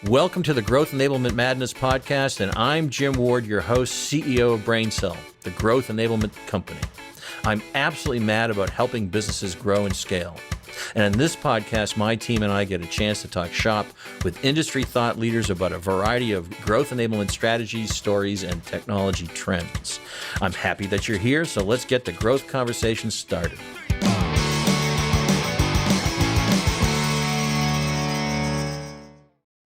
Welcome to the Growth Enablement Madness podcast, and I'm Jim Ward, your host, CEO of BrainCell, the Growth Enablement Company. I'm absolutely mad about helping businesses grow and scale. And in this podcast, my team and I get a chance to talk shop with industry thought leaders about a variety of growth enablement strategies, stories, and technology trends. I'm happy that you're here, so let's get the growth conversation started.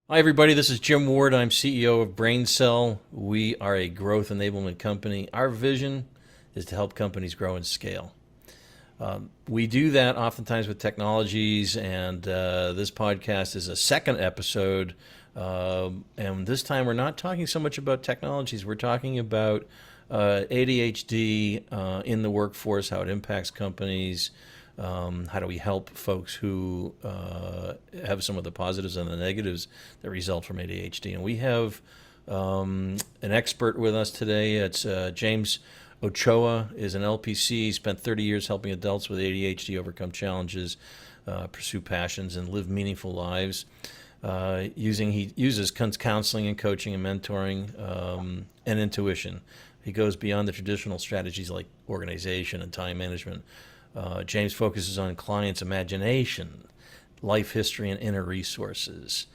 Hi, everybody. This is Jim Ward. I'm CEO of BrainCell. We are a growth enablement company. Our vision is to help companies grow and scale. We do that oftentimes with technologies, and this podcast is a second episode. And this time we're not talking so much about technologies. We're talking about ADHD in the workforce, how it impacts companies. How do we help folks who have some of the positives and the negatives that result from ADHD? And we have an expert with us today. It's James Ochoa is an LPC. He spent 30 years helping adults with ADHD overcome challenges, pursue passions, and live meaningful lives. He uses counseling and coaching and mentoring and intuition. He goes beyond the traditional strategies like organization and time management. James focuses on clients' imagination, life history, and inner resources,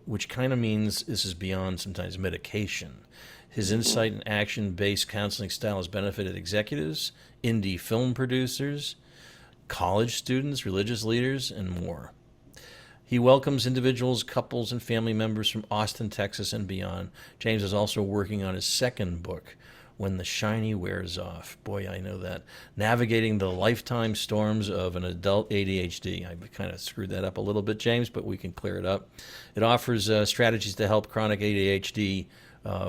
which kind of means this is beyond sometimes medication. His insight and action-based counseling style has benefited executives, indie film producers, college students, religious leaders, and more. He welcomes individuals, couples, and family members from Austin, Texas, and beyond. James is also working on his second book, When the Shiny Wears Off. Boy, I know that. Navigating the lifetime storms of an adult ADHD. I kind of screwed that up a little bit, James, but we can clear it up. It offers strategies to help chronic ADHD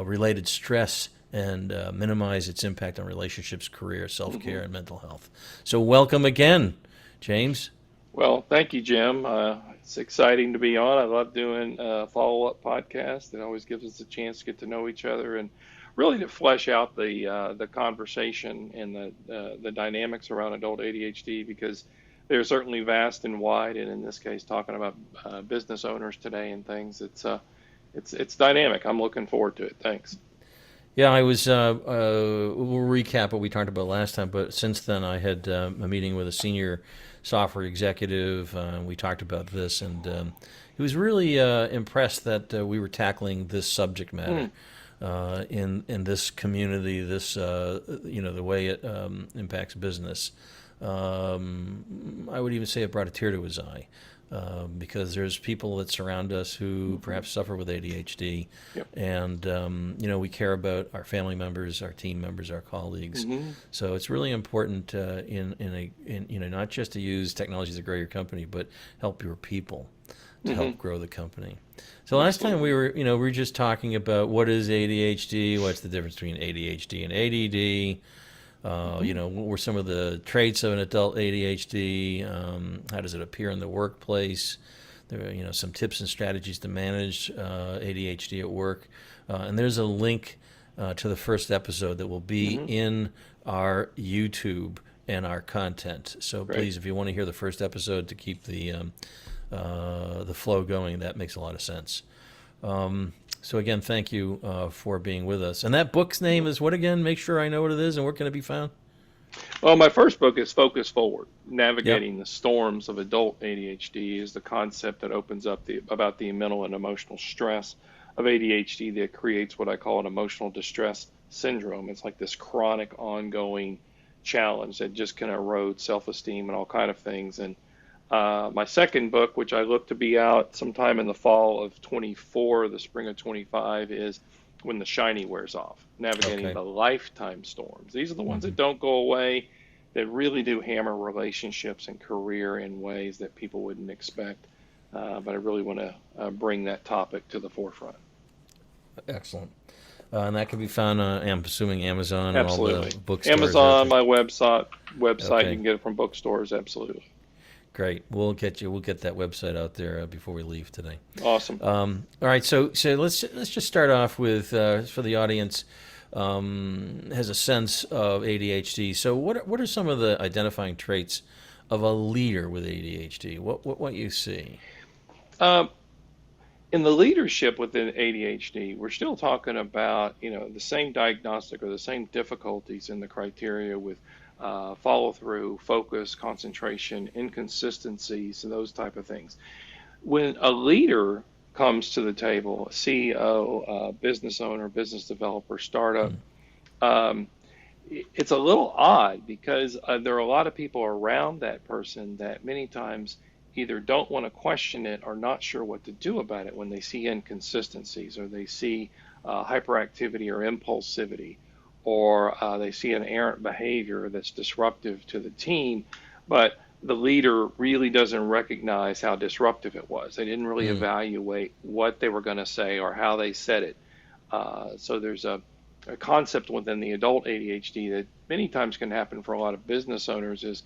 related stress and minimize its impact on relationships, career, self-care, and mental health. So welcome again, James. Well, thank you, Jim. It's exciting to be on. I love doing a follow-up podcast. It always gives us a chance to get to know each other and really to flesh out the conversation and the dynamics around adult ADHD, because they're certainly vast and wide. And in this case, talking about business owners today and things, it's dynamic. I'm looking forward to it. Thanks. Yeah, I was. We'll recap what we talked about last time, but since then I had a meeting with a senior software executive. We talked about this, and he was really impressed that we were tackling this subject matter. In this community, this the way it impacts business. I would even say it brought a tear to his eye, because there's people that surround us who perhaps suffer with ADHD, Yep. and we care about our family members, our team members, our colleagues. So it's really important in not just to use technologies to grow your company, but help your people to help grow the company. So last time we were just talking about what is ADHD, what's the difference between ADHD and ADD, what were some of the traits of an adult ADHD, how does it appear in the workplace, there are some tips and strategies to manage ADHD at work, and there's a link to the first episode that will be in our YouTube and our content. So Great. Please, if you want to hear the first episode to keep the flow going, that makes a lot of sense. So again, thank you for being with us. And that book's name is what again? Make sure I know what it is and where can it be found? Well, my first book is Focus Forward. Navigating the Storms of Adult ADHD is the concept that opens up about the mental and emotional stress of ADHD that creates what I call an emotional distress syndrome. It's like this chronic, ongoing challenge that just can erode self-esteem and all kind of things. And my second book, which I look to be out sometime in the fall of 24, the spring of 25, is When the Shiny Wears Off, navigating the lifetime storms. These are the ones that don't go away, that really do hammer relationships and career in ways that people wouldn't expect. But I really want to bring that topic to the forefront. Excellent. And that can be found on, I'm assuming, Amazon Absolutely. And all the bookstores. Amazon, my website. Okay. You can get it from bookstores. Absolutely. Great. We'll get that website out there before we leave today. Awesome. All right. So let's just start off with for the audience has a sense of ADHD. So what are some of the identifying traits of a leader with ADHD? What you see? in the leadership within ADHD, we're still talking about, the same diagnostic or the same difficulties in the criteria with follow through, focus, concentration, inconsistencies, and those type of things. When a leader comes to the table, a CEO, business owner, business developer, startup, um, it's a little odd because there are a lot of people around that person that many times either don't want to question it or not sure what to do about it when they see inconsistencies or they see hyperactivity or impulsivity or they see an errant behavior that's disruptive to the team, but the leader really doesn't recognize how disruptive it was. They didn't really Mm. evaluate what they were going to say or how they said it. So there's a concept within the adult ADHD that many times can happen for a lot of business owners is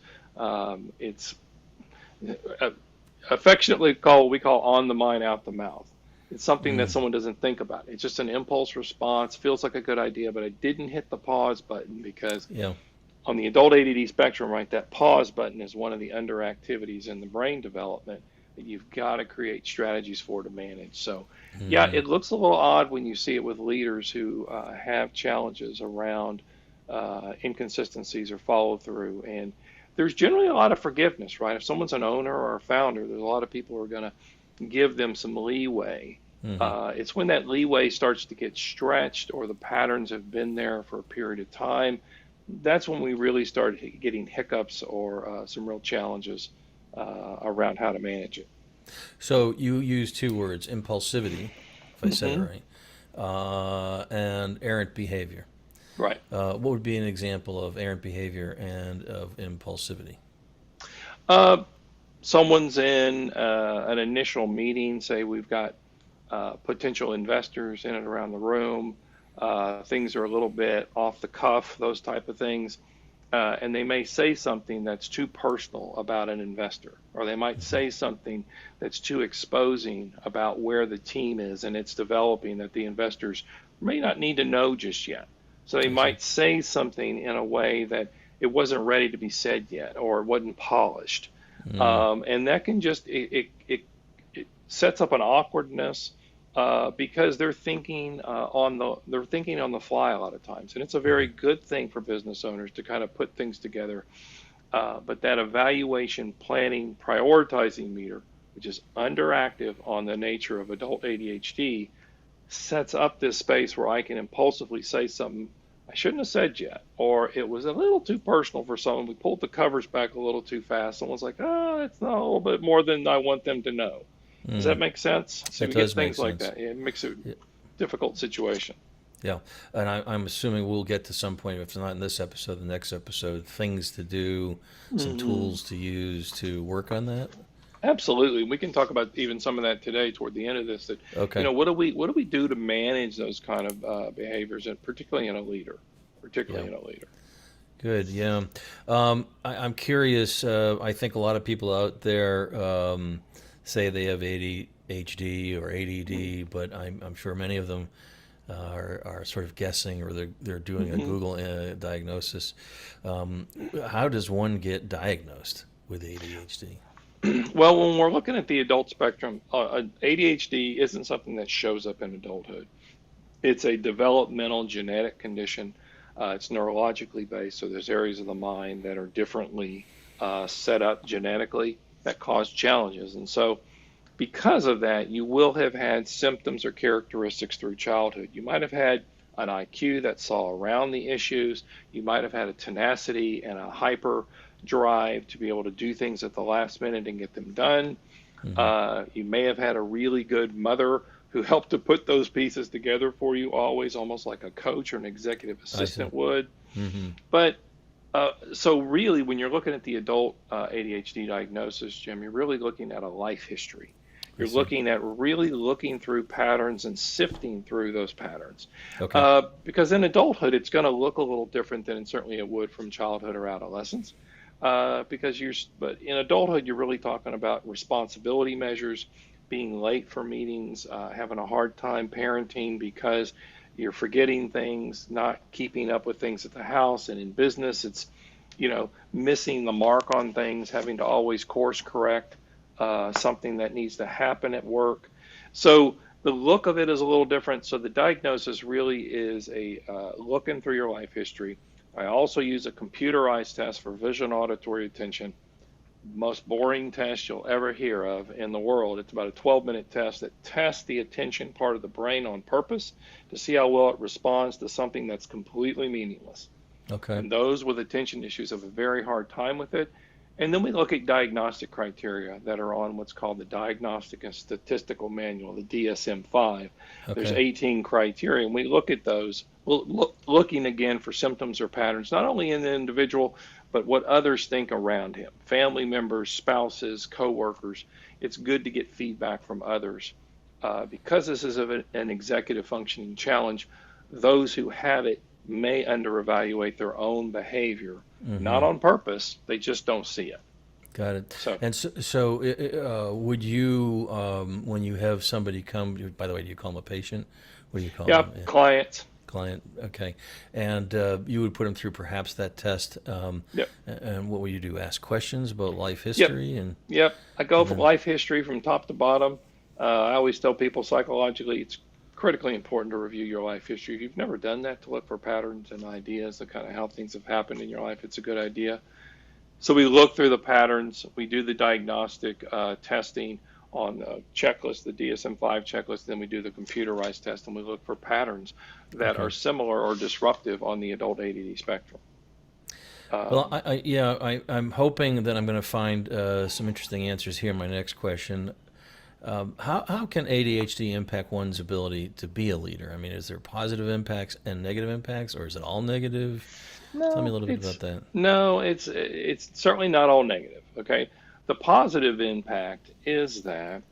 it's uh, affectionately called we call on the mind, out the mouth. It's something that Mm. someone doesn't think about. It's just an impulse response, feels like a good idea, but I didn't hit the pause button because Yeah. on the adult ADD spectrum, right, that pause button is one of the underactivities in the brain development that you've got to create strategies for to manage. So, yeah, Mm. it looks a little odd when you see it with leaders who have challenges around inconsistencies or follow through. And there's generally a lot of forgiveness, right? If someone's an owner or a founder, there's a lot of people who are going to give them some leeway. Mm-hmm. It's when that leeway starts to get stretched or the patterns have been there for a period of time, that's when we really start getting hiccups or some real challenges around how to manage it. So you use two words, impulsivity, if I said it Hmm. right, and errant behavior. Right. What would be an example of errant behavior and of impulsivity? Uh, Someone's in an initial meeting, say we've got potential investors in and around the room. Things are a little bit off the cuff, those type of things. And they may say something that's too personal about an investor, or they might Mm-hmm. say something that's too exposing about where the team is and it's developing that the investors may not need to know just yet. So they I see. might say something in a way that it wasn't ready to be said yet, or it wasn't polished, Mm. and that can just it sets up an awkwardness because they're thinking on the fly a lot of times, and it's a very Mm-hmm. good thing for business owners to kind of put things together. But that evaluation, planning, prioritizing meter, which is underactive on the nature of adult ADHD, sets up this space where I can impulsively say something I shouldn't have said yet, or it was a little too personal for someone. We pulled the covers back a little too fast. Someone's like, it's not a little bit more than I want them to know. Does that Mm. make sense? So That we get does make things like sense. that. It makes it a Yeah. difficult situation. Yeah, and I'm assuming we'll get to some point, if it's not in this episode, the next episode, things to do, some Hmm. tools to use to work on that. Absolutely. We can talk about even some of that today toward the end of this. That Okay. what do we do to manage those kind of behaviors, and particularly in a leader, Yeah. particularly in a leader. Good. Yeah. I'm curious. I think a lot of people out there say they have ADHD or ADD, but I'm sure many of them are sort of guessing or they're doing a Hmm. Google diagnosis. Um, how does one get diagnosed with ADHD? Well, when we're looking at the adult spectrum, ADHD isn't something that shows up in adulthood. It's a developmental genetic condition. It's neurologically based, so there's areas of the mind that are differently set up genetically that cause challenges. And so, because of that, you will have had symptoms or characteristics through childhood. You might have had an IQ that saw around the issues. You might have had a tenacity and a hyper drive to be able to do things at the last minute and get them done. Hmm. You may have had a really good mother who helped to put those pieces together for you, always almost like a coach or an executive I see. assistant would. Hmm. But so really, when you're looking at the adult ADHD diagnosis, Jim, you're really looking at a life history. I You're see. looking at really looking through patterns and sifting through those patterns. Okay. Because in adulthood, it's going to look a little different than certainly it would from childhood or adolescence. But in adulthood, you're really talking about responsibility measures, being late for meetings, having a hard time parenting because you're forgetting things, not keeping up with things at the house and in business. It's, missing the mark on things, having to always course correct something that needs to happen at work. So The look of it is a little different. So the diagnosis really is a looking through your life history. I also use a computerized test for vision, auditory, attention. Most boring test you'll ever hear of in the world. It's about a 12-minute test that tests the attention part of the brain on purpose to see how well it responds to something that's completely meaningless. Okay. And those with attention issues have a very hard time with it. And then we look at diagnostic criteria that are on what's called the Diagnostic and Statistical Manual, the DSM-5. There's Okay. 18 criteria, and we look at those, looking again for symptoms or patterns, not only in the individual, but what others think around him, family members, spouses, coworkers. It's good to get feedback from others. Because this is an executive functioning challenge, those who have it may under-evaluate their own behavior, not on purpose. They just don't see it. Got it. So, And so, would you, when you have somebody come, by the way, do you call them a patient? What do you call yeah, them? Yeah. clients. Client. Okay. And you would put them through perhaps that test. Yep. And what would you do? Ask questions about life Yep. history and Yep. I go and for then life history from top to bottom. I always tell people psychologically it's critically important to review your life history. If you've never done that, to look for patterns and ideas of kind of how things have happened in your life, it's a good idea. So we look through the patterns. We do the diagnostic testing on the checklist, the DSM-5 checklist. Then we do the computerized test, and we look for patterns that okay. are similar or disruptive on the adult ADD spectrum. Well, Um, I'm hoping that I'm going to find some interesting answers here in my next question. How can ADHD impact one's ability to be a leader? I mean, is there positive impacts and negative impacts, or is it all negative? Tell me a no, little bit about it's that. no, it's certainly not all negative. Okay, the positive impact is that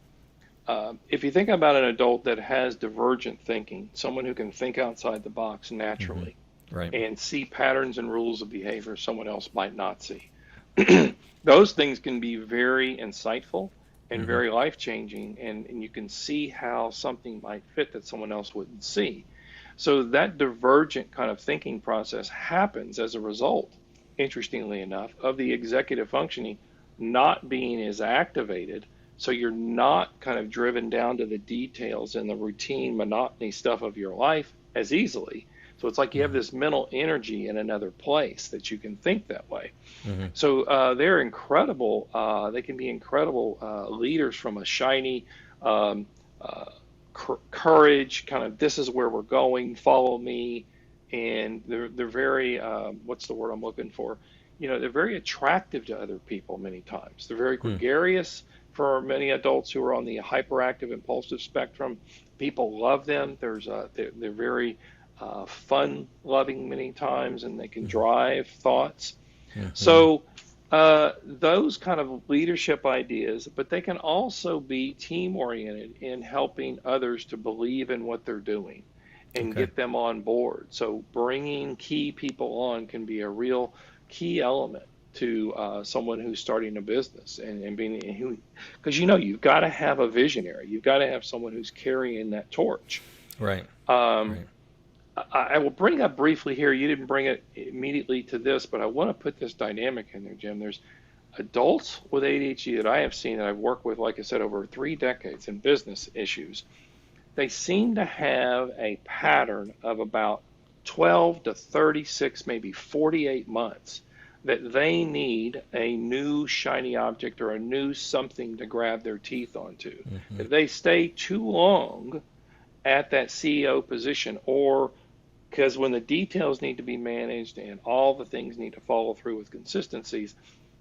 if you think about an adult that has divergent thinking, someone who can think outside the box Hmm. naturally Right. and see patterns and rules of behavior someone else might not see. Those things can be very insightful and Hmm. very life changing, and you can see how something might fit that someone else wouldn't see. So that divergent kind of thinking process happens as a result, interestingly enough, of the executive functioning not being as activated. So you're not kind of driven down to the details and the routine monotony stuff of your life as easily. So it's like you have Hmm. this mental energy in another place that you can think that way. Hmm. So they're incredible. They can be incredible leaders from a shiny um, uh, courage, kind of this is where we're going, follow me, and they're very what's the word I'm looking for? You know, they're very attractive to other people many times. They're very Hmm. gregarious for many adults who are on the hyperactive impulsive spectrum. People love them. They're very fun loving many times, and they can Hmm. drive thoughts. Hmm. So those kind of leadership ideas, but they can also be team oriented in helping others to believe in what they're doing and Okay. get them on board. So bringing key people on can be a real key element to someone who's starting a business and being who, because you know you've got to have a visionary, you've got to have someone who's carrying that torch. Right. Um, Right. I will bring up briefly here. You didn't bring it immediately to this, but I want to put this dynamic in there, Jim. There's adults with ADHD that I have seen that I've worked with, like I said, over 3 decades in business issues. They seem to have a pattern of about 12 to 36, maybe 48 months that they need a new shiny object or a new something to grab their teeth onto. Hmm. If they stay too long at that CEO position, or because when the details need to be managed and all the things need to follow through with consistencies,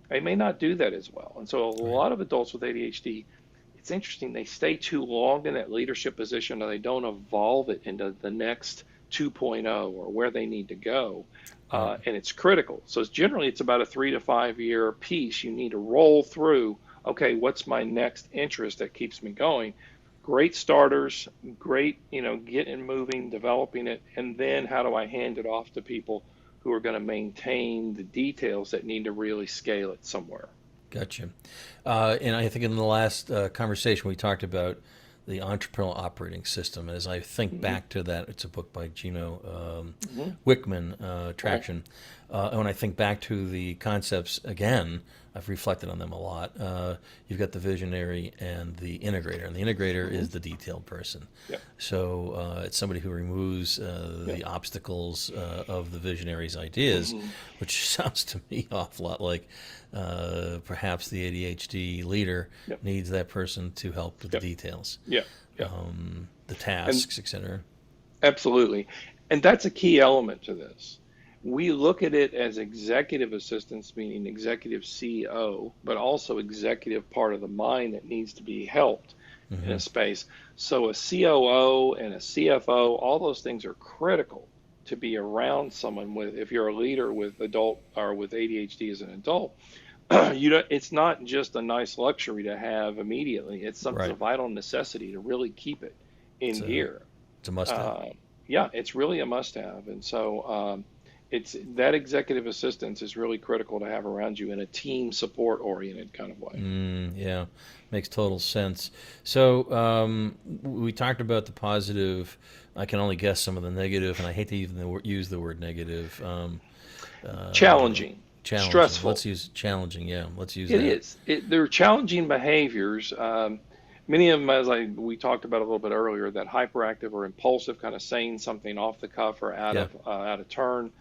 they may not do that as well. And so a Right. lot of adults with ADHD, it's interesting, they stay too long in that leadership position and they don't evolve it into the next 2.0 or where they need to go. Right. And it's critical. So it's about a 3 to 5 year piece. You need to roll through, okay, what's my next interest that keeps me going? Great starters, great, getting moving, developing it, and then how do I hand it off to people who are going to maintain the details that need to really scale it somewhere? Gotcha. And I think in the last conversation we talked about the entrepreneurial operating system. As I think Mm-hmm. back to that, it's a book by Gino Mm-hmm. Wickman, Right. Traction. And when I think back to the concepts again, I've reflected on them a lot. You've got the visionary and the integrator, and the integrator is the detailed person. Yeah. So it's somebody who removes Yeah. the obstacles of the visionary's ideas, Hmm. which sounds to me an awful lot like perhaps the ADHD leader Yep. needs that person to help with the Yep. details, Yeah. Yeah. the And tasks, etc. absolutely. And that's a key element to this. We look at it as executive assistants, meaning executive CEO, but also executive part of the mind that needs to be helped in Hmm. a space. So a COO and a CFO, all those things are critical to be around someone with, if you're a leader with adult or with ADHD as an adult, it's not just a nice luxury to have immediately. It's a Right. vital necessity to really keep it It's in a gear. it's a must-have. Uh, yeah, it's really a must-have, and so it's that executive assistance is really critical to have around you in a team support-oriented kind of way. Yeah, makes total sense. So we talked about the positive. I can only guess some of the negative, and I hate to even use the word negative. Uh, Challenging, Challenging. stressful. Let's use challenging. Yeah, let's use It that. is. They're challenging behaviors. Many of them, as we talked about a little bit earlier, that hyperactive or impulsive, kind of saying something off the cuff or Yeah. out of turn.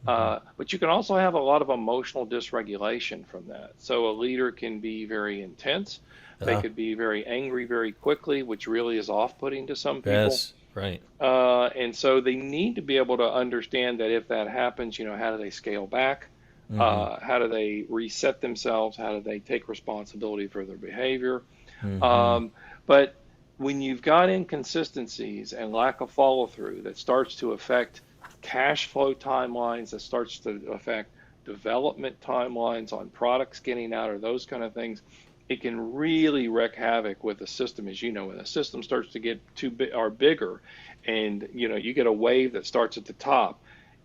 Hmm. But you can also have a lot of emotional dysregulation from that. So a leader can be very intense. They Uh, could be very angry very quickly, which really is off-putting to some people. yes. Right. And so they need to be able to understand that if that happens, how do they scale back? Hmm. How do they reset themselves? How do they take responsibility for their behavior? Hmm. Um, but when you've got inconsistencies and lack of follow through that starts to affect cash flow timelines, that starts to affect development timelines on products getting out or those kind of things, it can really wreak havoc with the system. As you know, when the system starts to get too big or bigger, and you get a wave that starts at the top,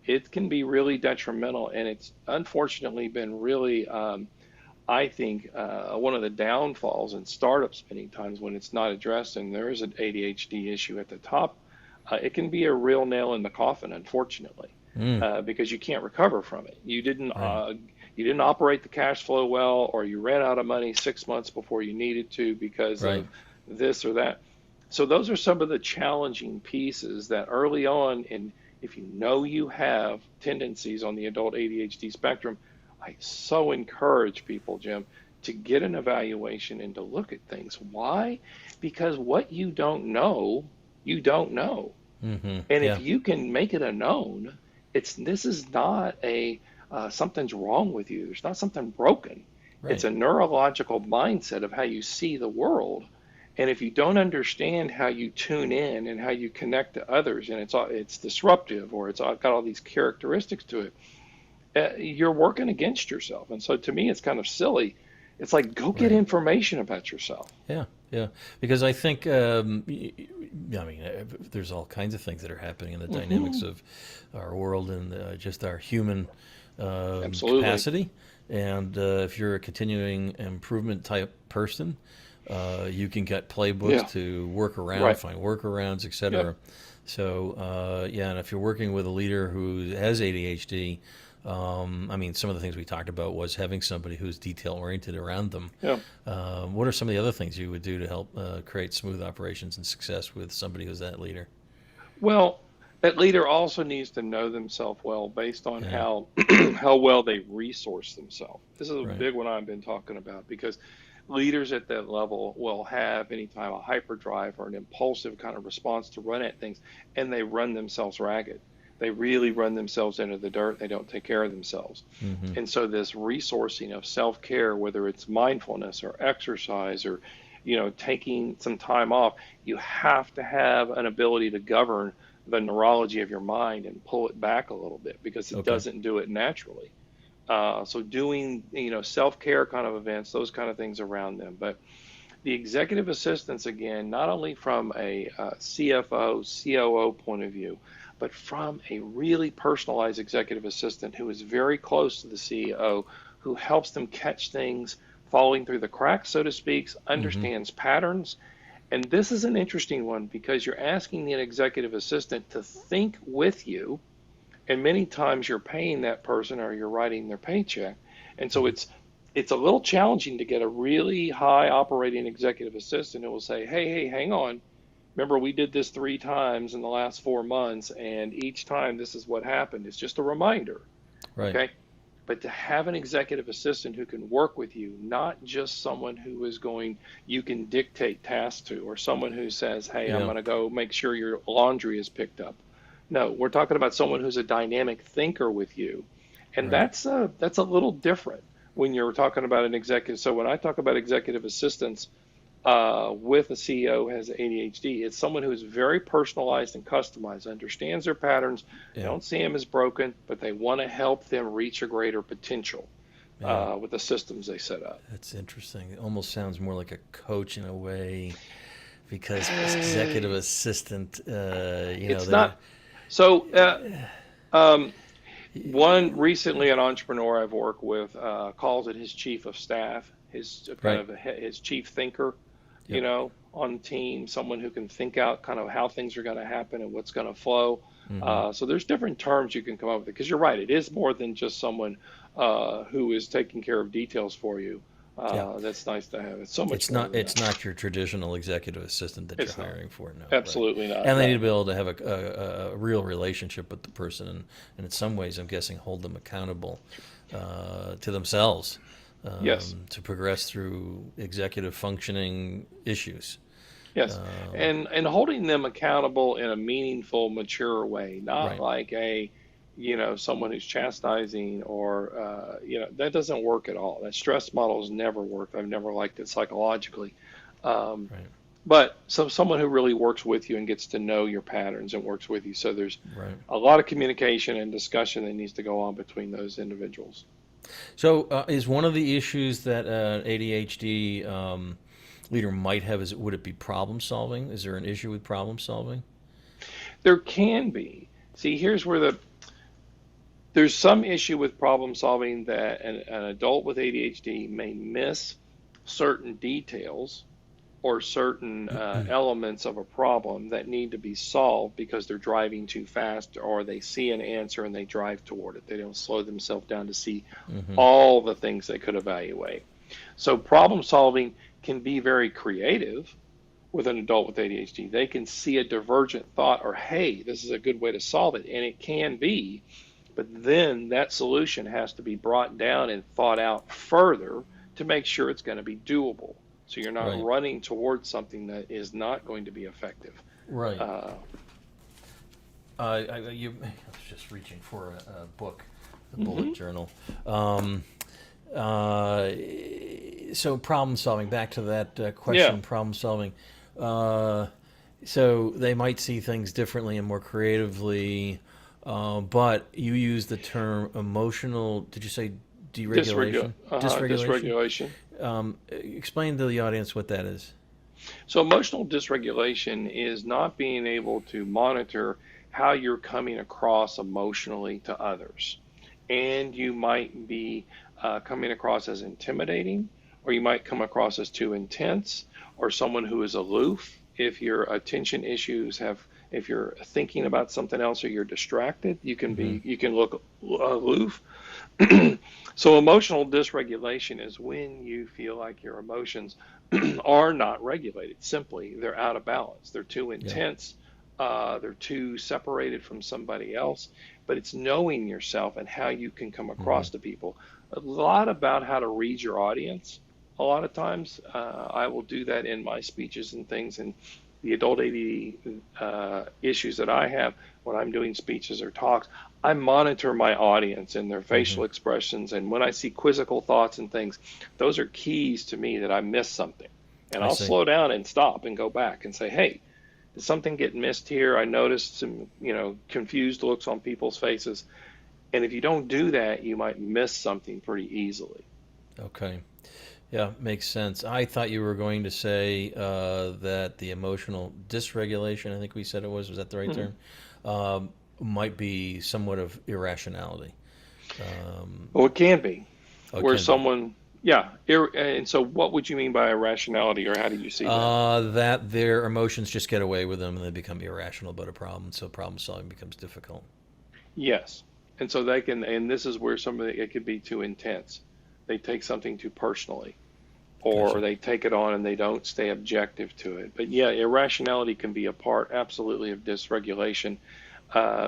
it can be really detrimental. And it's unfortunately been really, I think, one of the downfalls in startups many times when it's not addressed and there is an ADHD issue at the top. It can be a real nail in the coffin, unfortunately, Mm. because you can't recover from it. Right. You didn't operate the cash flow well, or you ran out of money 6 months before you needed to because Right. of this or that. So those are some of the challenging pieces that early on, and if you know you have tendencies on the adult ADHD spectrum, I so encourage people, Jim, to get an evaluation and to look at things. Why? Because what you don't know. Hmm. And if Yeah. you can make it a known, this is not a something's wrong with you. There's not something broken. It's Right. a neurological mindset of how you see the world. And if you don't understand how you tune in and how you connect to others, and it's disruptive or it's got all these characteristics to it, you're working against yourself. And so to me, it's kind of silly. It's like go get Right. information about yourself. Yeah, yeah. Because I think, I mean, there's all kinds of things that are happening in the dynamics Hmm. of our world and just our human Absolutely. capacity. And if you're a continuing improvement type person, you can get playbooks Yeah. to work around, Right. find workarounds, Yep. etc. So, yeah, and if you're working with a leader who has ADHD, I mean, some of the things we talked about was having somebody who's detail oriented around them. Yeah. What are some of the other things you would do to help create smooth operations and success with somebody who's that leader? Well, that leader also needs to know themselves well based on Yeah, how how well they resource themselves. This is a right. big one I've been talking about because leaders at that level will have anytime a hyperdrive or an impulsive kind of response to run at things, and they run themselves ragged. They really run themselves into the dirt. They don't take care of themselves. Hmm. And so this resourcing of self-care, whether it's mindfulness or exercise or taking some time off, you have to have an ability to govern the neurology of your mind and pull it back a little bit because it Okay. doesn't do it naturally. So doing self-care kind of events, those kind of things around them. But the executive assistants, again, not only from a CFO, COO point of view, but from a really personalized executive assistant who is very close to the CEO, who helps them catch things falling through the cracks, so to speak, Hmm. understands patterns. And this is an interesting one because you're asking the executive assistant to think with you And many times you're paying that person or you're writing their paycheck. And so it's a little challenging to get a really high operating executive assistant who will say, hey, hang on. Remember, we did this 3 times in the last 4 months, and each time this is what happened. It's just a reminder. Right. Okay. But to have an executive assistant who can work with you, not just someone who is going, you can dictate tasks to, or someone who says, hey, I'm Yeah. going to go make sure your laundry is picked up. No, we're talking about someone who's a dynamic thinker with you. And Right. that's a little different when you're talking about an executive. So when I talk about executive assistants, with a CEO who has ADHD, it's someone who is very personalized and customized, understands their patterns. They Yeah. don't see them as broken, but they want to help them reach a greater potential Yeah. with the systems they set up. That's interesting. It almost sounds more like a coach in a way, because executive assistant, It's they're not so. Um, One recently, an entrepreneur I've worked with calls it his chief of staff, his kind right. of his chief thinker, Yep. on the team, someone who can think out kind of how things are going to happen and what's going to flow. Mm-hmm. So there's different terms you can come up with because you're right, it is more than just someone who is taking care of details for you. Yeah. That's nice to have. It's so much It's more not. than It's that. not your traditional executive assistant that you're It's not. hiring for. No. Right. Absolutely not. And they need to No. be able to have a real relationship with the person, and in some ways, I'm guessing, hold them accountable to themselves, Yes. to progress through executive functioning issues. Yes, Um, and holding them accountable in a meaningful, mature way, not right. like someone who's chastising or that doesn't work at all. That stress model has never worked. I've never liked it psychologically. Um, Right. but someone who really works with you and gets to know your patterns and works with you. So there's Right. a lot of communication and discussion that needs to go on between those individuals. So, is one of the issues that ADHD leader might have, is would it be problem solving? Is there an issue with problem solving? There can be. See, here's where there's some issue with problem solving that an adult with ADHD may miss certain details or certain elements of a problem that need to be solved because they're driving too fast or they see an answer and they drive toward it. They don't slow themselves down to see Mm-hmm. all the things they could evaluate. So problem solving can be very creative with an adult with ADHD. They can see a divergent thought or, hey, this is a good way to solve it. And it can be, but then that solution has to be brought down and thought out further to make sure it's going to be doable. So you're not Right. running towards something that is not going to be effective. Right. Uh, I was just reaching for a book, a bullet mhm. journal. Um, uh, so problem solving. Back to that Yeah, question. Problem solving. Uh, so they might see things differently and more creatively, but you use the term emotional. Did you say deregulation? Dysregulation. dysregulation. Explain to the audience what that is. So emotional dysregulation is not being able to monitor how you're coming across emotionally to others. And you might be coming across as intimidating, or you might come across as too intense, or someone who is aloof. If your attention issues if you're thinking about something else or you're distracted, Mm-hmm. you can look aloof. So emotional dysregulation is when you feel like your emotions are not regulated. Simply, they're out of balance. They're too Yeah. intense. They're too separated from somebody else. But it's knowing yourself and how you can come Mm-hmm. across to people. A lot about how to read your audience. A lot of times, I will do that in my speeches and things. And the adult ADD issues that I have when I'm doing speeches or talks, I monitor my audience and their Mm-hmm. facial expressions. And when I see quizzical thoughts and things, those are keys to me that I missed something. And I I'll see. slow down and stop and go back and say, hey, did something get missed here? I noticed some, confused looks on people's faces. And if you don't do that, you might miss something pretty easily. Okay. Yeah, makes sense. I thought you were going to say that the emotional dysregulation, I think we said it was that the right Mhm. term? Um, might be somewhat of irrationality. Um, Well, it can be it where can be. someone, yeah. And so, what would you mean by irrationality, or how do you see that? That their emotions just get away with them and they become irrational about a problem, so problem solving becomes difficult. Yes. And so they can, and this is where some of it could be too intense. They take something too personally, or Gotcha. they take it on and they don't stay objective to it. But yeah, irrationality can be a part absolutely of dysregulation,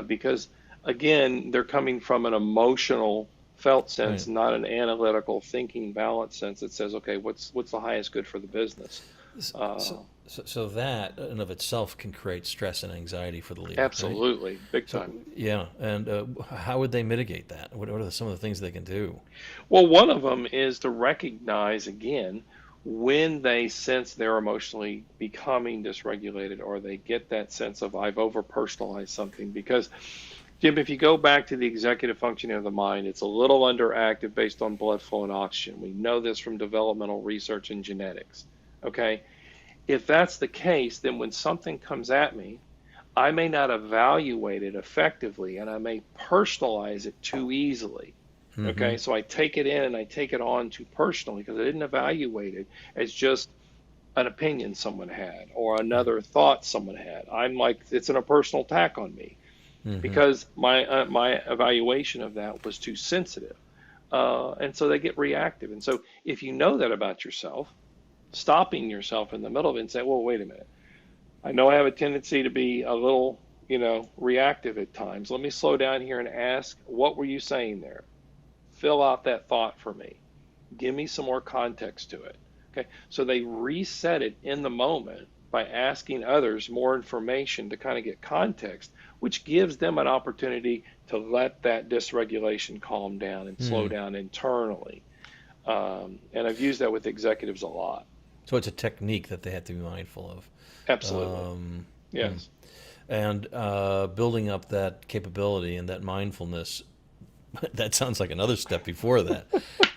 because again, they're coming from an emotional felt sense, Right. not an analytical thinking balance sense that says, okay, what's the highest good for the business? So, Uh, so, so that in of itself can create stress and anxiety for the leader, right? Absolutely, big So time. yeah, and how would they mitigate that? What are some of the things they can do? Well, one of them is to recognize again when they sense they're emotionally becoming dysregulated, or they get that sense of I've over personalized something. Because, Jim, if you go back to the executive functioning of the mind, it's a little underactive based on blood flow and oxygen. We know this from developmental research and genetics. Okay? If that's the case, then when something comes at me, I may not evaluate it effectively and I may personalize it too easily. Mm-hmm. Okay, so I take it in and I take it on too personally because I didn't evaluate it as just an opinion someone had or Right. another thought someone had. I'm like, it's a personal attack on me Mm-hmm. because my evaluation of that was too sensitive, and so they get reactive. And so if you know that about yourself, stopping yourself in the middle of it and say, well, wait a minute, I know I have a tendency to be a little, reactive at times. Let me slow down here and ask, what were you saying there? Fill out that thought for me. Give me some more context to it. Okay. So they reset it in the moment by asking others more information to kind of get context, which gives them an opportunity to let that dysregulation calm down and slow Mm. down internally. And I've used that with executives a lot. So it's a technique that they have to be mindful of. Absolutely. Hmm. Yes. And building up that capability and that mindfulness. That sounds like another step before that,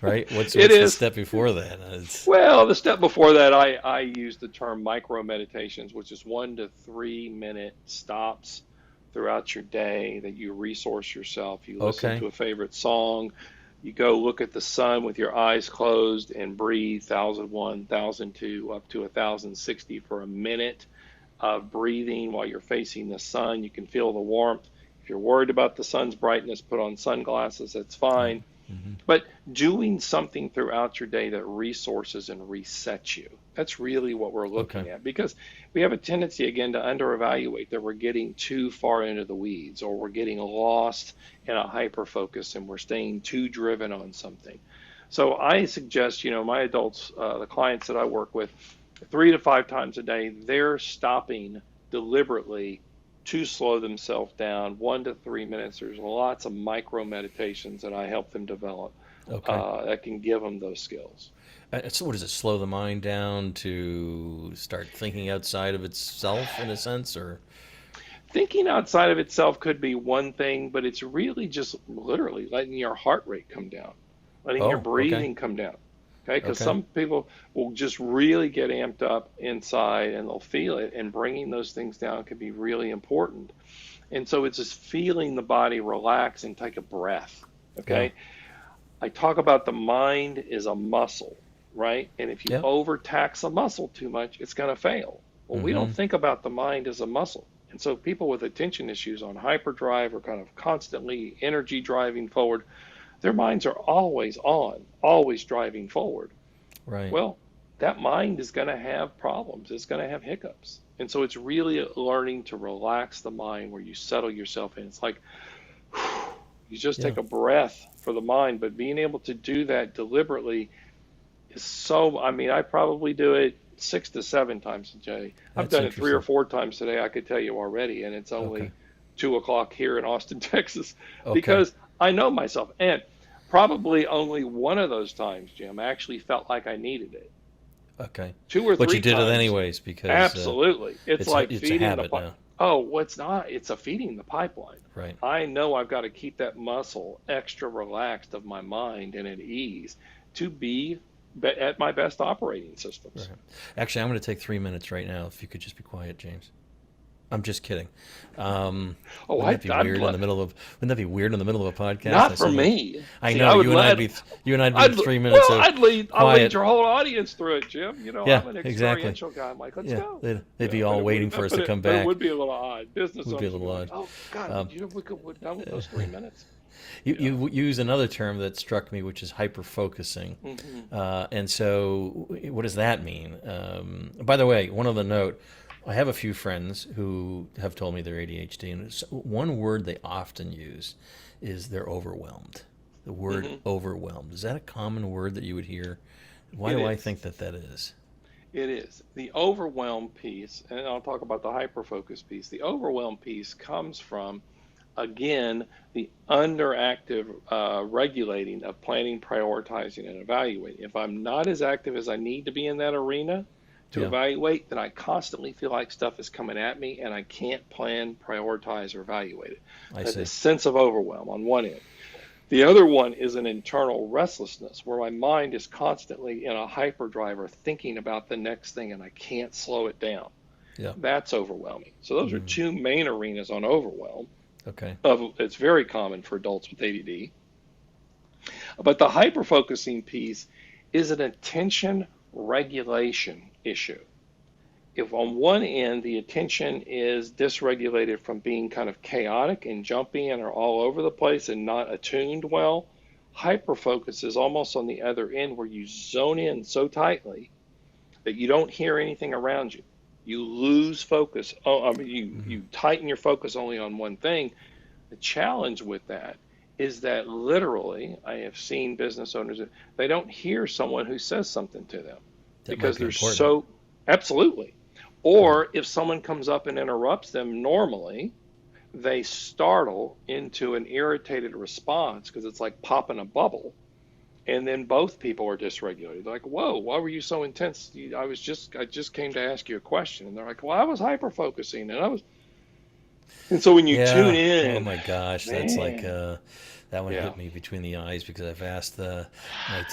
right? What's It what's the is. step before that? It's Well, the step before that, I use the term micro meditations, which is 1 to 3 minute stops throughout your day that you resource yourself. You listen okay. to a favorite song, you go look at the sun with your eyes closed and breathe 1001, 1002, up to 1060 for a minute of breathing while you're facing the sun. You can feel the warmth. If you're worried about the sun's brightness, put on sunglasses, that's Right. fine. Hmm. But doing something throughout your day that resources and resets you. That's really what we're Okay. looking at because we have a tendency, again, to underevaluate that we're getting too far into the weeds or we're getting lost in a hyper focus and we're staying too driven on something. So I suggest, my adults, the clients that I work with, 3 to 5 times a day, they're stopping deliberately to slow themselves down 1 to 3 minutes. There's lots of micro meditations that I help them develop Okay. that can give them those skills. So what does it slow the mind down to start thinking outside of itself in a sense, or Thinking outside of itself could be one thing, but it's really just literally letting your heart rate come down, letting your oh, okay, breathing come down. Okay, because okay, some people will just really get amped up inside and they'll feel it, and bringing those things down can be really important. And so it's just feeling the body relax and take a breath. yeah, Okay, I talk about the mind is a muscle, right? And if you yeah, overtax a muscle too much, it's going to fail. Well, we don't mm-hmm, think about the mind as a muscle. And so people with attention issues on hyperdrive or kind of constantly energy driving forward, their minds are always on, always driving forward. right, Well, that mind is going to have problems. It's going to have hiccups. And so it's really learning to relax the mind where you settle yourself in. It's like you just yeah, take a breath for the mind, but being able to do that deliberately is so, I mean, I probably do it 6 to 7 times a day. I've that's done it three or interesting. four times today, I could tell you already, and it's Okay, only 2 o'clock here in Austin, Texas, okay, because I know myself. And probably only one of those times, Jim, actually felt like I needed it. okay, Two or but you three did it times, anyways because absolutely. It's like it's a feeding habit now, oh, what's not? It's a feeding the pipeline. right? I know I've got to keep that muscle extra relaxed of my mind and at ease to be at my best operating Right. systems. Actually, I'm going to take 3 minutes right now. If you could just be quiet, James. I'm just kidding. Oh, Wouldn't that be I'd weird in the middle of? Wouldn't that be weird in the middle of a podcast? I not for said like, me. I See, know I would you and let. I'd be 3 minutes of I'll lead quiet. your whole audience through it, Jim. You know, Yeah, I'm an exactly. experiential guy. I'm like, let's Yeah, go. they'd Yeah, be but all it waiting would, for us to come but it back. would be a little odd. Business Would be a owners would be little like, odd. oh God, we're done with those 3 minutes. You use another term that struck me, which is hyper focusing. Mm-hmm. And so, what does that mean? By the way, one other note: I have a few friends who have told me they're ADHD, and one word they often use is they're overwhelmed. The word Mm-hmm. overwhelmed. Is that a common word that you would hear? Why It do I is. think that is? It is. The overwhelm piece, and I'll talk about the hyper focus piece. The overwhelm piece comes from, again, the underactive regulating of planning, prioritizing, and evaluating. If I'm not as active as I need to be in that arena to Yeah, evaluate, then I constantly feel like stuff is coming at me and I can't plan, prioritize, or evaluate it. I So see. this sense of overwhelm on one end. The other one is an internal restlessness where my mind is constantly in a hyperdrive or thinking about the next thing and I can't slow it down. Yeah. That's overwhelming. So those are two main arenas on overwhelm. Okay. It's very common for adults with ADD. But the hyperfocusing piece is an attention regulation issue. If on one end the attention is dysregulated from being kind of chaotic and jumpy and are all over the place and not attuned well, hyperfocus is almost on the other end where you zone in so tightly that you don't hear anything around you. You lose focus. Oh, I mean, you tighten your focus only on one thing. The challenge with that is that literally, I have seen business owners, they don't hear someone who says something to them That might because be they're important. so, absolutely. Right. Or if someone comes up and interrupts them normally, they startle into an irritated response because it's like popping a bubble. And then both people are dysregulated. They're like, "Whoa, why were you so intense? I just came to ask you a question." And they're like, "Well, I was hyper focusing, and I was." And so when you tune Yeah. Oh in, my gosh, that's like man, that one yeah, hit me between the eyes because I've asked my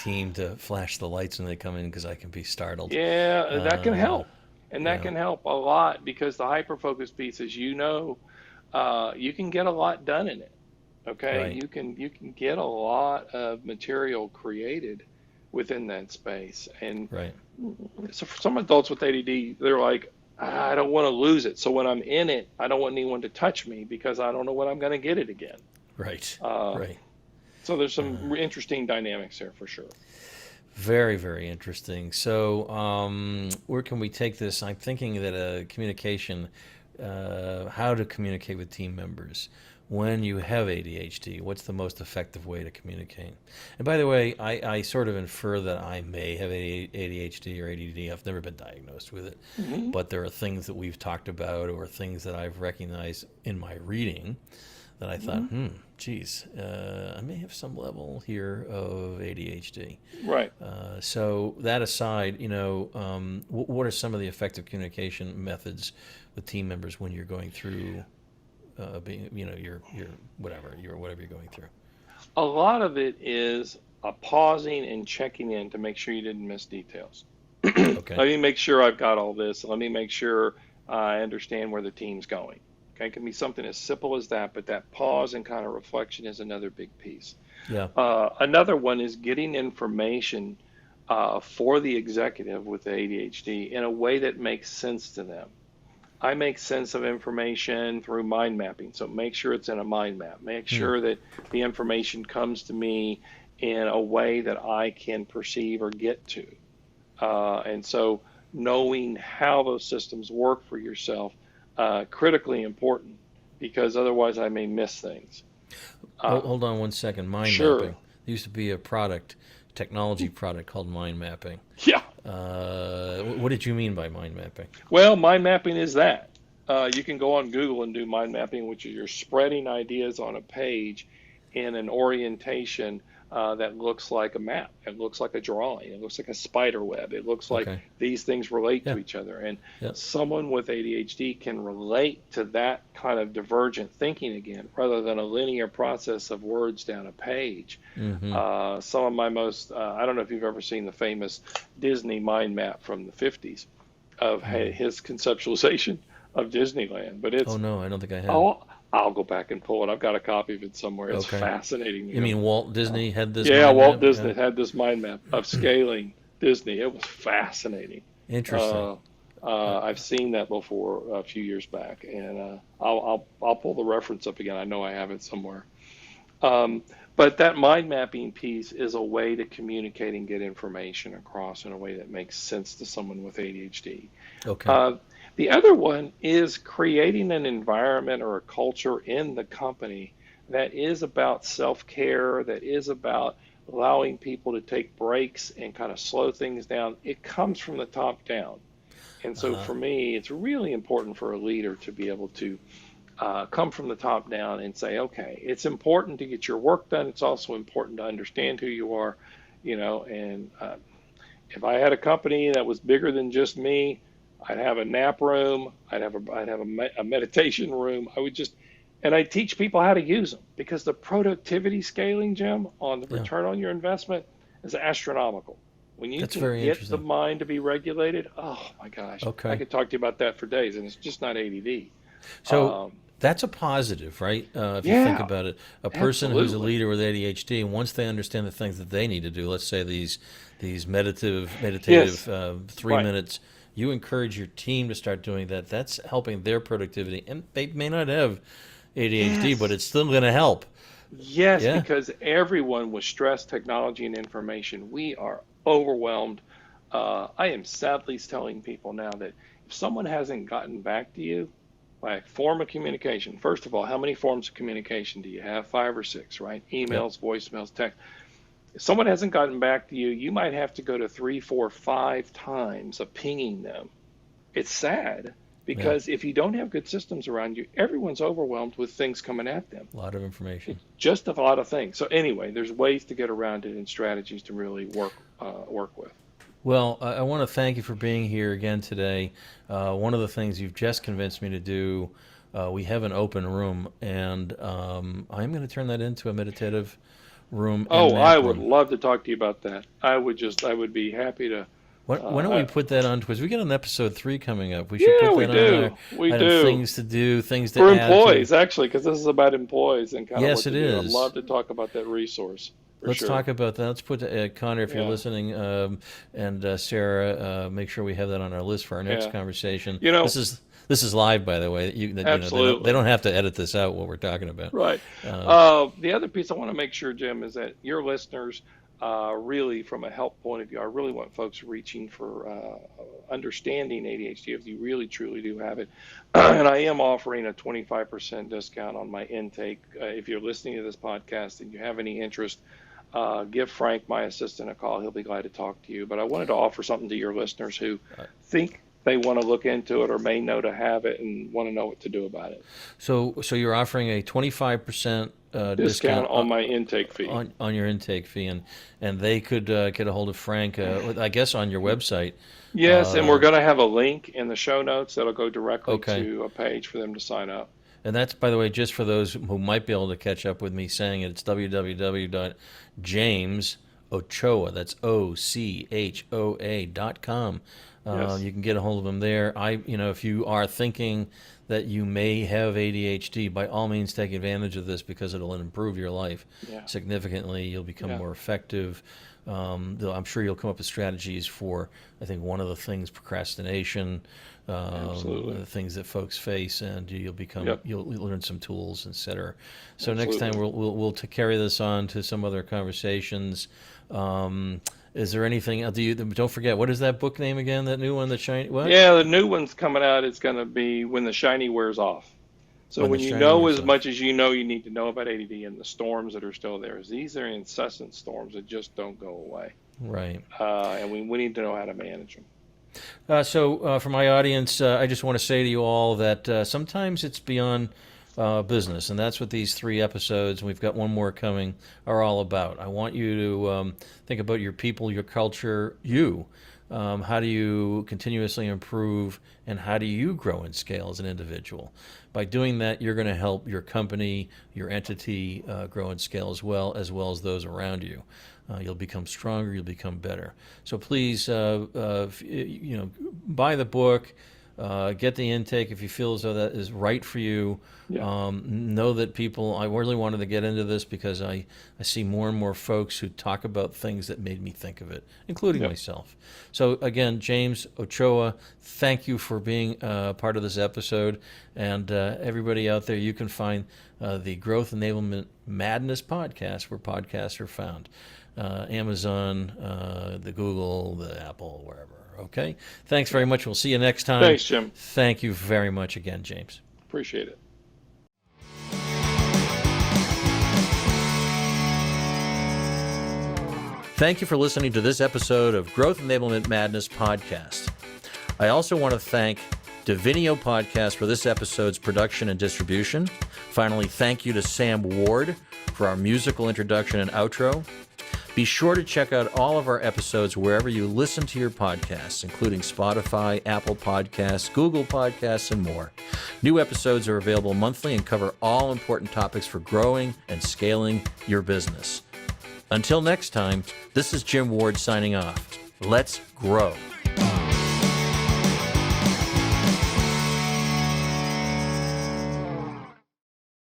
team to flash the lights when they come in because I can be startled. yeah, that can Uh, help, and that yeah. can help a lot because the hyper focus piece, as you know, you can get a lot done in it. Okay, Right. you can get a lot of material created within that space, and Right. so for some adults with ADD, they're like, I don't want to lose it. So when I'm in it, I don't want anyone to touch me because I don't know when I'm going to get it again. Right. Uh, Right. so there's some interesting dynamics there for sure. Very, very interesting. So, where can we take this? I'm thinking that communication, how to communicate with team members when you have ADHD. What's the most effective way to communicate? And by the way, I sort of infer that I may have ADHD or ADD. I've never been diagnosed with it, Hmm. but there are things that we've talked about or things that I've recognized in my reading that I thought, Hmm. geez, I may have some level here of ADHD. Right. So that aside, what are some of the effective communication methods with team members when you're going through, being, your whatever you're going through? A lot of it is a pausing and checking in to make sure you didn't miss details. Let Okay. me make sure I've got all this. Let me make sure I understand where the team's going. Okay, it can be something as simple as that, but that pause and kind of reflection is another big piece. Yeah. Another one is getting information for the executive with ADHD in a way that makes sense to them. I make sense of information through mind mapping, so make sure it's in a mind map. Make Hmm. sure that the information comes to me in a way that I can perceive or get to. And so knowing how those systems work for yourself, critically important because otherwise I may miss things. Hold, Uh, hold on one second. Mind mapping. sure. There used to be a technology product called mind mapping. Yeah. What did you mean by mind mapping? Well, mind mapping is that. You can go on Google and do mind mapping, which is you're spreading ideas on a page in an orientation that looks like a map. It looks like a drawing. It looks like a spider web. It looks like Okay. these things relate Yeah. to each other. And Yeah. someone with ADHD can relate to that kind of divergent thinking again, rather than a linear process of words down a page. Mm-hmm. Some of my most, I don't know if you've ever seen the famous Disney mind map from the 50s of Mm. his conceptualization of Disneyland. But Oh, it's no, I don't think I have. oh, I'll go back and pull it. I've got a copy of it somewhere. It's Okay. fascinating. You mean Walt Disney had this Yeah, mind Walt map? Yeah. Disney had this mind map of scaling Disney. It was fascinating. Interesting. Uh, I've seen that before a few years back, and I'll pull the reference up again. I know I have it somewhere. Um, but that mind mapping piece is a way to communicate and get information across in a way that makes sense to someone with ADHD. Okay. Uh, the other one is creating an environment or a culture in the company that is about self care, that is about allowing people to take breaks and kind of slow things down. It comes from the top down. And so Uh-huh. for me, it's really important for a leader to be able to come from the top down and say, okay, it's important to get your work done. It's also important to understand who you are, and if I had a company that was bigger than just me, I'd have a nap room. I'd have a meditation room. And I teach people how to use them because the productivity scaling, Jim, on the Yeah. return on your investment is astronomical. When you That's can very get the interesting. mind to be regulated, oh my gosh, I Okay. could talk to you about that for days, and it's just not ADD. So Um, that's a positive, right? If you think yeah, about it, a person who's a absolutely. leader with ADHD, and once they understand the things that they need to do, let's say these meditative Yes, 3 right. minutes, you encourage your team to start doing that. That's helping their productivity, and they may not have ADHD, but Yes. it's still going to help. Yes, Yeah. because everyone with stress, technology, and information, we are overwhelmed. I am sadly telling people now that if someone hasn't gotten back to you by form of communication, first of all, how many forms of communication do you have? Five or six, right? Yep. Emails, voicemails, text. If someone hasn't gotten back to you, you might have to go to three, four, five times of pinging them. It's sad Yeah. because if you don't have good systems around you, everyone's overwhelmed with things coming at them. A lot of information. It's just a lot of things. So anyway, there's ways to get around it and strategies to really work with. Well, I want to thank you for being here again today. One of the things you've just convinced me to do, we have an open room, and I'm going to turn that into a meditative room and Oh, I nap would room. love to talk to you about that. I would be happy to. Why don't we I, put that on? Because we got an episode 3 coming up. We should yeah, put we that on our do. We item do. things to do, things For to add to. employees, actually, because this is about employees and kind of Yes, what it to do. I'd is. love to talk about that resource for Let's talk sure. about that. Let's put Connor, if you're Yeah, listening, and Sarah, make sure we have that on our list for our next yeah. conversation. You know, This is live, by the way. They absolutely. don't have to edit this out what we're talking about. Right. Uh, The other piece I want to make sure, Jim, is that your listeners, really, from a help point of view, I really want folks reaching for understanding ADHD if you really truly do have it. And I am offering a 25% discount on my intake. If you're listening to this podcast and you have any interest, give Frank, my assistant, a call. He'll be glad to talk to you. But I wanted to offer something to your listeners who think they want to look into it or may know to have it and want to know what to do about it. so you're offering a 25% Discount discount on my intake fee. on your intake fee, and they could get a hold of Frank, I guess, on your website. Yes, and we're Uh, going to have a link in the show notes that'll go directly okay. to a page for them to sign up. And that's, by the way, just for those who might be able to catch up with me saying it, it's www.jamesochoa, that's OCHOA.com. Yes. You can get a hold of him there. If you are thinking that you may have ADHD, by all means take advantage of this because it'll improve your life Yeah. significantly. You'll become Yeah. more effective. I'm sure you'll come up with strategies for, I think, one of the things, procrastination, Absolutely. the things that folks face, and Yep. you'll learn some tools, etc. So next time Absolutely. carry this on to some other conversations. Is there anything? Don't forget, what is that book name again? That new one, the shiny what? Yeah, the new one's coming out. It's going to be When the Shiny Wears Off. So When the when you shiny know wears as off. much as you know you need to know about ADD and the storms that are still there, these are incessant storms that just don't go away. Right. And we need to know how to manage them. For my audience, I just want to say to you all that sometimes it's beyond business, and that's what these 3 episodes, and we've got one more coming, are all about. I want you to think about your people, your culture, you. How do you continuously improve, and how do you grow and scale as an individual? By doing that, you're going to help your company, your entity grow and scale as well as those around you. You'll become stronger. You'll become better. So please, buy the book. Get the intake if you feel as though that is right for you. Yeah. Know that people, I really wanted to get into this because I see more and more folks who talk about things that made me think of it, including Yep. myself. So again, James Ochoa, thank you for being part of this episode. And everybody out there, you can find the Growth Enablement Madness podcast where podcasts are found. Amazon, the Google, the Apple, wherever. Okay. Thanks very much. We'll see you next time. Thanks, Jim. Thank you very much again, James. Appreciate it. Thank you for listening to this episode of Growth Enablement Madness podcast. I also want to thank Divinio Podcast for this episode's production and distribution. Finally, thank you to Sam Ward for our musical introduction and outro. Be sure to check out all of our episodes wherever you listen to your podcasts, including Spotify, Apple Podcasts, Google Podcasts, and more. New episodes are available monthly and cover all important topics for growing and scaling your business. Until next time, this is Jim Ward signing off. Let's grow.